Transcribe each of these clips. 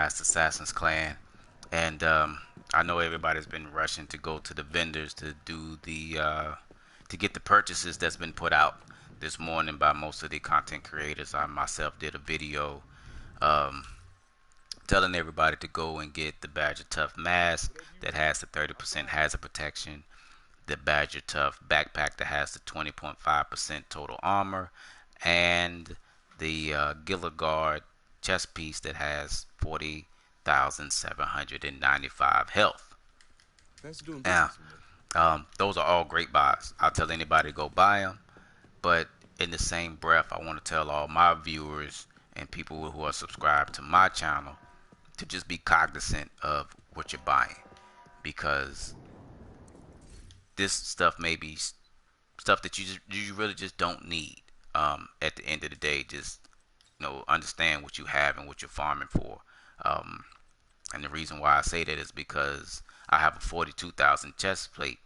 Last Assassin's Clan, and I know everybody's been rushing to go to the vendors to do the to get the purchases that's been put out this morning by most of the content creators. I myself did a video um, telling everybody to go and get the Badger Tough mask that has the 30% hazard protection, the Badger Tough backpack that has the 20.5% total armor, and the Gilligard chest piece that has 40,795 health. Thanks for doing Now, business with me. those are all great buys. I'll tell anybody to go buy them, but in the same breath, I want to tell all my viewers and people who are subscribed to my channel to just be cognizant of what you're buying, because this stuff may be stuff that you really just don't need. At the end of the day, just understand what you have and what you're farming for. Um, and the reason why I say that is because I have a 42,000 chest plate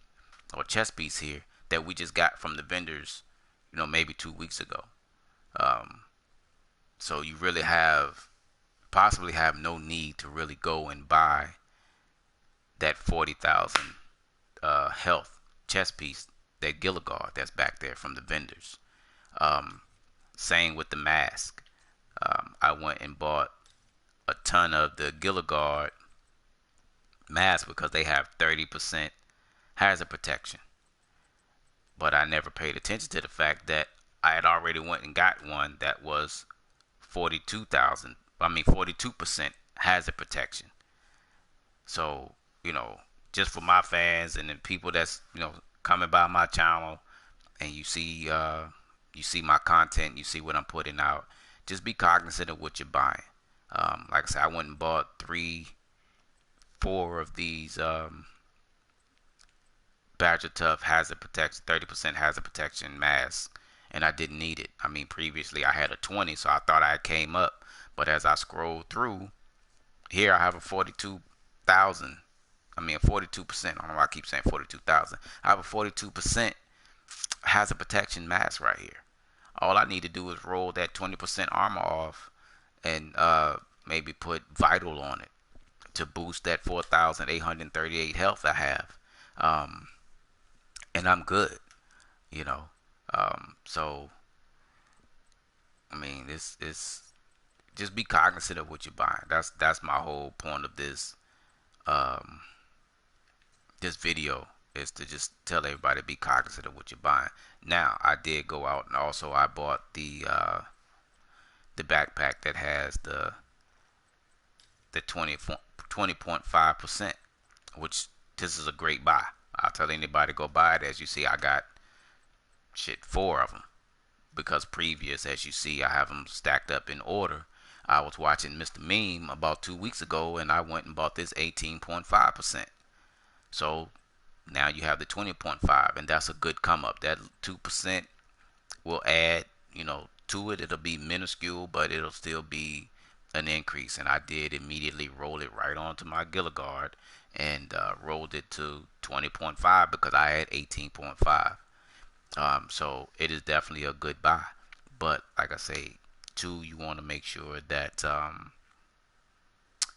or chest piece here that we just got from the vendors, maybe 2 weeks ago. Um, so you really possibly have no need to really go and buy that 40,000 health chest piece, that Gilligard that's back there from the vendors. Um, Same with the mask. I went and bought a ton of the Gilligard mask because they have 30% hazard protection. But I never paid attention to the fact that I had already went and got one that was 42% hazard protection. So, just for my fans and the people that's, coming by my channel, and you see my content, you see what I'm putting out, just be cognizant of what you're buying. Like I said, I went and bought four of these Badger Tough hazard protection, 30% hazard protection masks, and I didn't need it. I mean, previously I had a 20, so I thought I came up, but as I scrolled through, here I have a 42,000. I mean, 42%. I don't know why I keep saying 42,000. I have a 42% hazard protection mask right here. All I need to do is roll that 20% armor off and maybe put vital on it to boost that 4,838 health I have. Um, and I'm good, you know. So, I mean, it's just be cognizant of what you're buying. That's my whole point of um, this video, is to just tell everybody to be cognizant of what you're buying. Now, I did go out and also I bought the backpack that has the 20.5%, which this is a great buy. I'll tell anybody to go buy it. As you see, I got four of them, because previous, as you see, I have them stacked up in order. I was watching Mr. Meme about 2 weeks ago, and I went and bought this 18.5%. So now you have the 20.5, and that's a good come up. That 2% will add, to it. It'll be minuscule, but it'll still be an increase. And I did immediately roll it right onto my Gilligard and rolled it to 20.5 because I had 18.5. So it is definitely a good buy. But like I say, two, you want to make sure that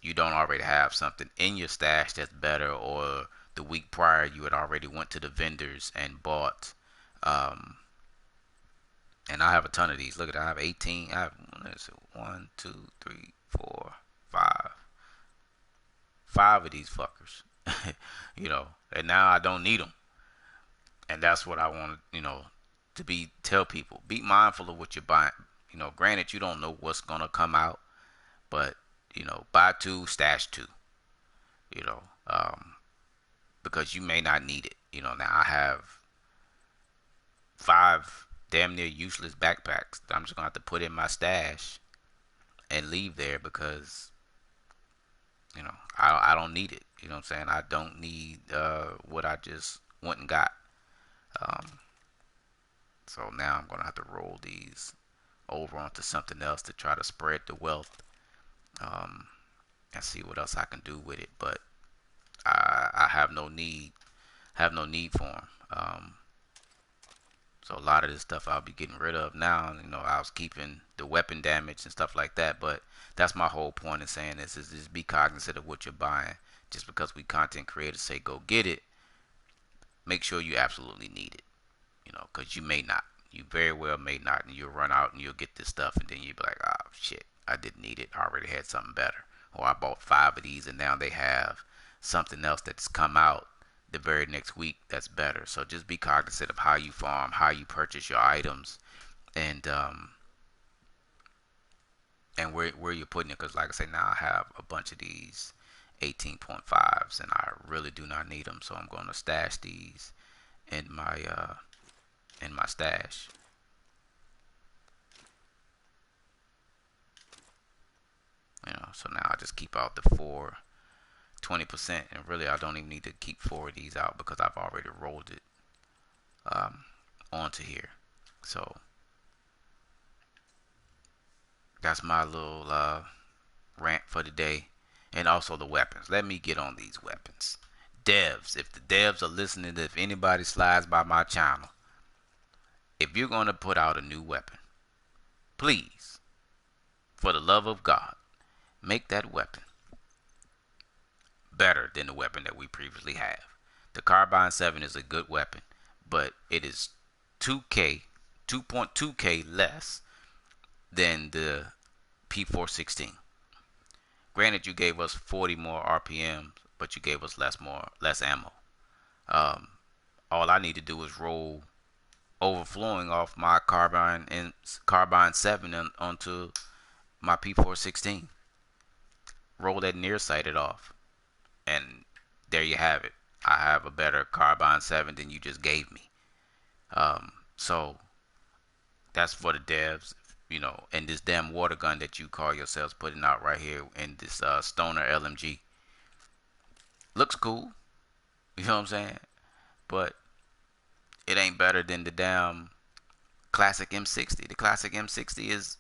you don't already have something in your stash that's better, or the week prior you had already went to the vendors and bought. Um, and I have a ton of these. Look at that. I have 18. I have, let's see, 1, 2, 3, 4, 5. Five of these fuckers. And now I don't need them. And that's what I want to tell people. Be mindful of what you're buying. Granted, you don't know what's going to come out, but, buy two, stash two, you know, um, because you may not need it. Now I have five damn near useless backpacks that I'm just going to have to put in my stash and leave there because, I don't need it. You know what I'm saying? I don't need what I just went and got. Um, so now I'm going to have to roll these over onto something else to try to spread the wealth, um, and see what else I can do with it. But I have no need for them. So a lot of this stuff I'll be getting rid of now. You know, I was keeping the weapon damage and stuff like that, but that's my whole point in saying this is just be cognizant of what you're buying. Just because we content creators say go get it, make sure you absolutely need it. You know, because you may not. You very well may not, and you'll run out and you'll get this stuff, and then you'll be like, oh shit, I didn't need it. I already had something better. Or I bought 5 of these, and now they have something else that's come out the very next week that's better. So just be cognizant of how you farm, how you purchase your items, and where you're putting it. Because like I say, now I have a bunch of these 18.5s, and I really do not need them. So I'm going to stash these in my stash. You know, so now I just keep out the 20%, and really I don't even need to keep 4 of these out because I've already rolled it onto here. So that's my little rant for today. And also the weapons. Let me get on these weapons. Devs, if the devs are listening, if anybody slides by my channel, if you're going to put out a new weapon, please, for the love of God, make that weapon better than the weapon that we previously have. The Carbine 7 is a good weapon, but it is 2K, 2.2K less than the P416. Granted, you gave us 40 more RPMs, but you gave us less ammo. All I need to do is roll overflowing off my Carbine 7 onto my P416. Roll that nearsighted off, and there you have it. I have a better Carbine 7 than you just gave me. So that's for the devs, you know. And this damn water gun that you call yourselves putting out right here in this Stoner LMG looks cool. You know what I'm saying? But it ain't better than the damn classic M60. The classic M60 is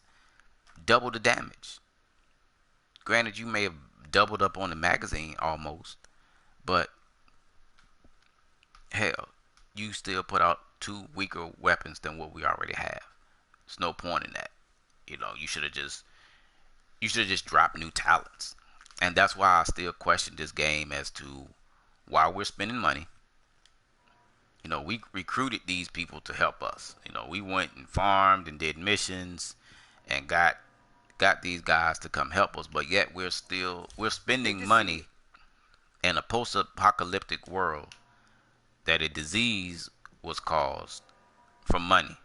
double the damage. Granted, you may have doubled up on the magazine almost, but hell, you still put out 2 weaker weapons than what we already have. There's no point in that. You know, you should have just dropped new talents. And that's why I still question this game as to why we're spending money. You know, we recruited these people to help us. You know, we went and farmed and did missions and got these guys to come help us, but yet we're spending money in a post-apocalyptic world that a disease was caused from money,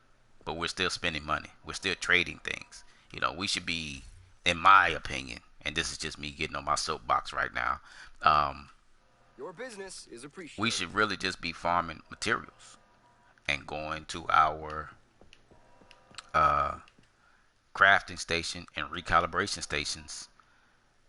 but we're still spending money. We're still trading things. You know, we should be, in my opinion, and this is just me getting on my soapbox right now, your business is appreciated. We should really just be farming materials and going to our crafting station and recalibration stations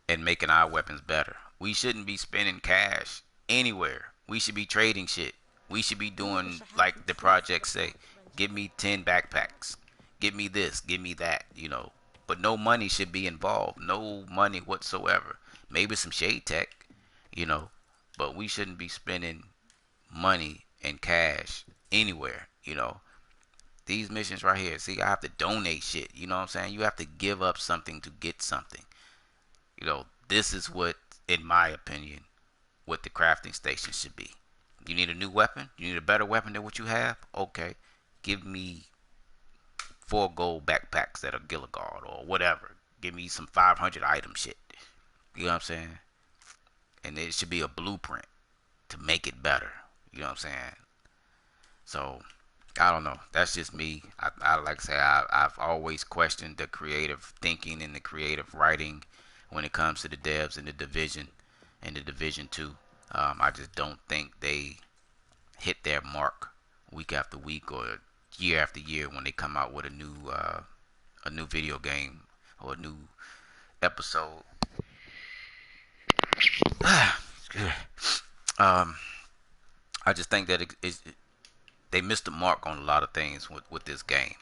and making our weapons better. We shouldn't be spending cash anywhere. We should be trading shit. We should be doing like the projects say. Give me 10 backpacks. Give me this. Give me that. You know. But no money should be involved. No money whatsoever. Maybe some shade tech. You know. But we shouldn't be spending money and cash anywhere. You know. These missions right here. See, I have to donate shit. You know what I'm saying? You have to give up something to get something. You know, this is what, in my opinion, what the crafting station should be. You need a new weapon? You need a better weapon than what you have? Okay. Give me 4 gold backpacks that are Gilligard or whatever. Give me some 500 item shit. You know what I'm saying? And it should be a blueprint to make it better. You know what I'm saying? So, I don't know. That's just me. I like to say I've always questioned the creative thinking and the creative writing when it comes to the devs and the division and the division 2. I just don't think they hit their mark week after week or year after year when they come out with a new video game or a new episode. I just think that they missed the mark on a lot of things with this game.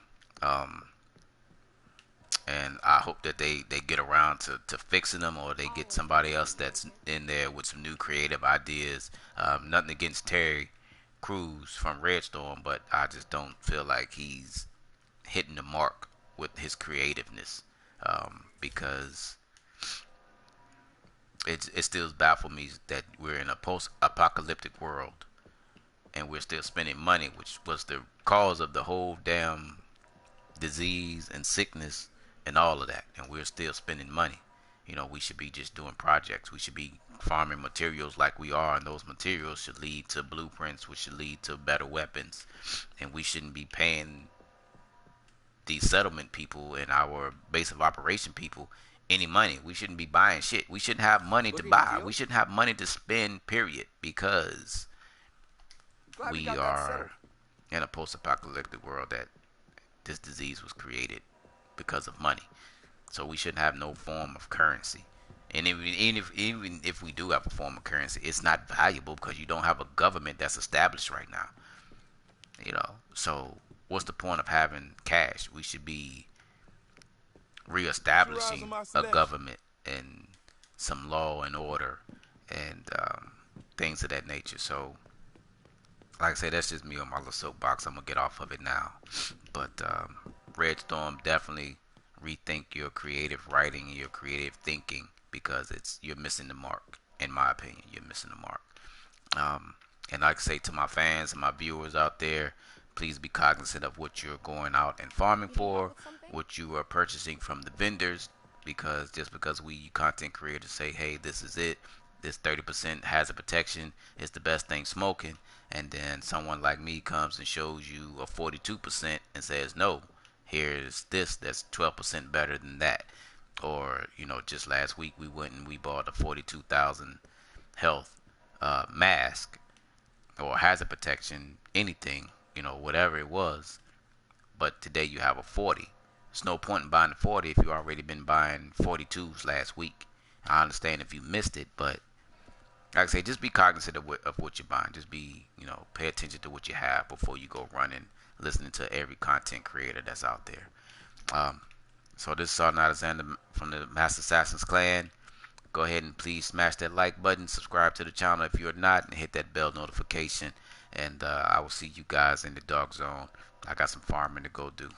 And I hope that they get around to fixing them, or they get somebody else that's in there with some new creative ideas. Nothing against Terry, Cruz from Red Storm, but I just don't feel like he's hitting the mark with his creativeness, because it still baffles me that we're in a post-apocalyptic world and we're still spending money, which was the cause of the whole damn disease and sickness and all of that, and we're still spending money. We should be just doing projects. We should be farming materials like we are, and those materials should lead to blueprints, which should lead to better weapons, and we shouldn't be paying the settlement people and our base of operation people any money. We shouldn't be buying shit. We shouldn't have money to Looking at a buy. deal? We shouldn't have money to spend, period, because Glad we we got that settled. are in a post-apocalyptic world that this disease was created because of money. So we shouldn't have no form of currency. And even if we do have a form of currency, it's not valuable because you don't have a government that's established right now. So what's the point of having cash? We should be Keep your eyes on reestablishing my a selection. government and some law and order and things of that nature. So, like I said, that's just me on my little soapbox. I'm gonna get off of it now. But Red Storm, definitely rethink your creative writing and your creative thinking because you're missing the mark. In my opinion, you're missing the mark. Um, and like I say to my fans and my viewers out there, please be cognizant of what you're going out and farming for, what you are purchasing from the vendors, because just because we content creators say, hey, this is it, this 30% has a protection, it's the best thing smoking, and then someone like me comes and shows you a 42% and says, no, here's this that's 12% better than that. Or, just last week we went and we bought a 42,000 health mask or hazard protection, anything, whatever it was. But today you have a 40. There's no point in buying a 40 if you already been buying 42s last week. I understand if you missed it, but like I say, just be cognizant of what you're buying. Just pay attention to what you have before you go running, listening to every content creator that's out there. Um, so this is Sergeant Alexander from the Master Assassins Clan. Go ahead and please smash that like button, subscribe to the channel if you're not, and hit that bell notification. And I will see you guys in the dark zone. I got some farming to go do.